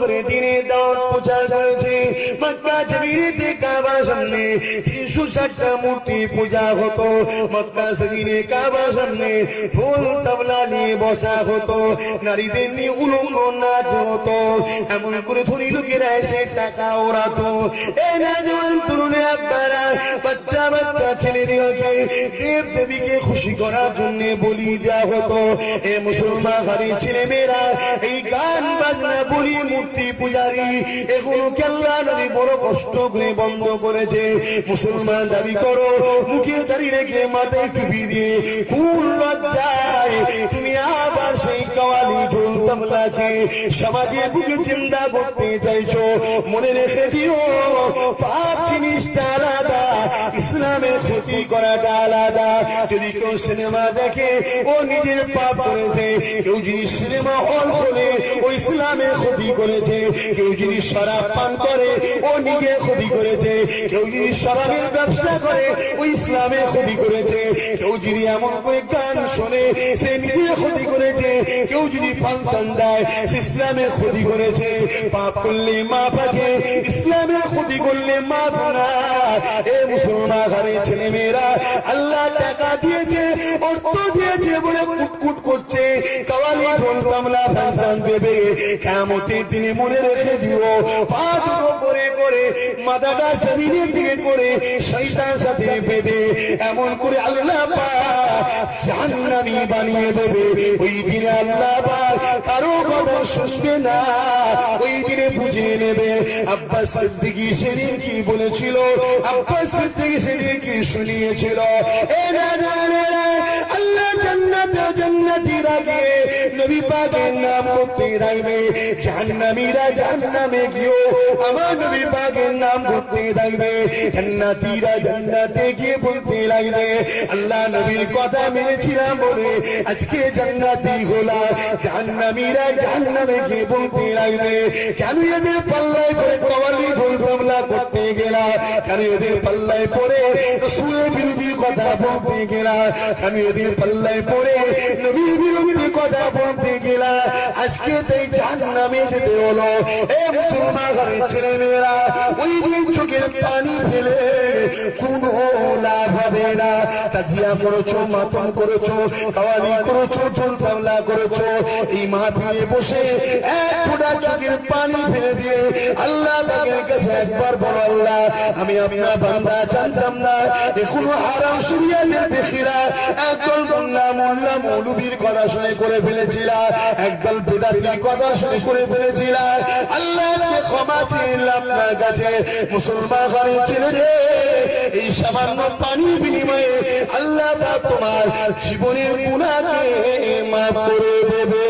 করে দিনের দাওয়াত প্রচার করেছে। মক্কা জমিনেতে কাবার সামনে 360টা মূর্তি পূজা হতো। মক্কা জমিনে কাবার সামনে ঢোল তবলা নিয়ে বসা হতো, নারীদের নিয়ে উলঙ্গ নাচ হতো। এমন করে ধনী লোকেরা এসে টাকা ওড়াতো। এই নওজোয়ান তরুণেরা আপনারা বাচ্চা বাচ্চা ছেলেদেরকে দেব দেবীকে খুশি করার জন্য বলি দেওয়া হতো। এ মুসলমান ঘরের ছেলে মেয়েরা এই গান বাজনা বলি মূর্তি পূজারি এগুলোকে আল্লাহ নবী বড় কষ্ট করে বন্ধ করেছে। মুসলমান দাবি করো, মুখে দাঁড়িয়ে রেখে মাথায় টুপি দিয়ে কোন লজ্জায় তুমি আবার সেই কাওয়ালি ঢোল তবলাকে সমাজে বুকে জিন্দা করতে চাইছো? মনে রেখে দিও, পাপ জিনিসটা আলাদা, ইসলামের ক্ষতি করাটা আলাদা। যদি কেউ সিনেমা দেখে ও নিজের পাপ করেছে, কেউ যদি সিনেমা হল খোলে ও ইসলামের ক্ষতি করেছে, কেউ যদি শরাব পান করে ও নিজে ক্ষতি করেছে, কেউ যদি শরাবের ব্যবসা করে ও ইসলামের ক্ষতি করেছে, কেউ যদি এমন করে গান শোনে সে নিজে ক্ষতি করেছে, কেউ যদি ফাংশন দেয় সে ইসলামের ক্ষতি করেছে। পাপ করলে মাপ আছে, ইসলামের ক্ষতি করলে মাপ না। এ মুসলমান ঘরের ছেলে মেয়েরা আল্লাহ টাকা দিয়েছে, অর্থ দিয়েছে বলে কুটকুট করছে, কাওয়ালি ঢোল তবলা ফাংশন দেবে। কিয়ামতের দিনে মনে রেখে দিও, পাপ করে করে মাথাটা জমিনের দিকে করে শয়তান সাথে বেঁধে এমন করে আল্লাহ পাক জাহান্নামী বানিয়ে দেবে। ওই দিনে আল্লাহ পাক কারো কথা শুনবে না, ওই দিনে বুঝে নেবে। আব্বাস সিদ্দিকী সেদিন কি বলেছিল, আব্বাস সিদ্দিকী সেদিন কি শুনিয়েছিল? এ নওজোয়ানেরা, আল্লাহ জান্নাতীরা আগে নবী পাকের নাম করতে থাকবে, জাহান্নামীরা জাহান্নামে গিয়েও আমার নবী পাকের নাম করতে থাকবে। জান্নাতীরা জান্নাতে গিয়ে বলতে লাগবে আল্লাহ নবীর কথা মেনেছিলাম বলে আজকে জান্নাতি হলাম। জাহান্নামীরা জাহান্নামে গিয়ে বলতে লাগবে কেন এদের পাল্লায় পড়ে কাওয়ালি ঢোল তবলা করতে গেলা, কেন এদের পাল্লায় পড়ে রাসূলের বিরোধী কথা বলতে গেলা, কেন এদের পাল্লায় পড়ে নবীর বিরোধী কথা বলতে গেলা। আজকে তাই জাহান্নামে যেতে হলো। এ মুসলমান ঘরের ছেলে মেয়েরা, ওই দিন চোখের পানি ফেলে কোনো লাভ হবে না। তাজিয়া করেছো, মাতম করেছো, কাওয়ালি করেছো, ঢোল তবলা করেছো, এই মাহফিলে বসে এক ফোঁটা চোখের পানি ফেলে দিয়ে আল্লাহ পাকের কাছে একবার বলো, আল্লাহ আমি আপনার বান্দা, জানতাম না এখনো হারাম শরিয়াতের পেশিরা একদল মোল্লা মৌলবীর কথা শুনে করে ফেলেছিলাম, একদল বেদাতির কথা শুনে করে ফেলেছিলাম। আল্লাহকে ক্ষমা চেয়েছিলাম আপনার কাছে। মুসলমান ঘরের ছেলে, এই সামান্য পানির বিনিময়ে আল্লাহ পাক তোমার জীবনের গুনাহকে মাফ করে দেবে।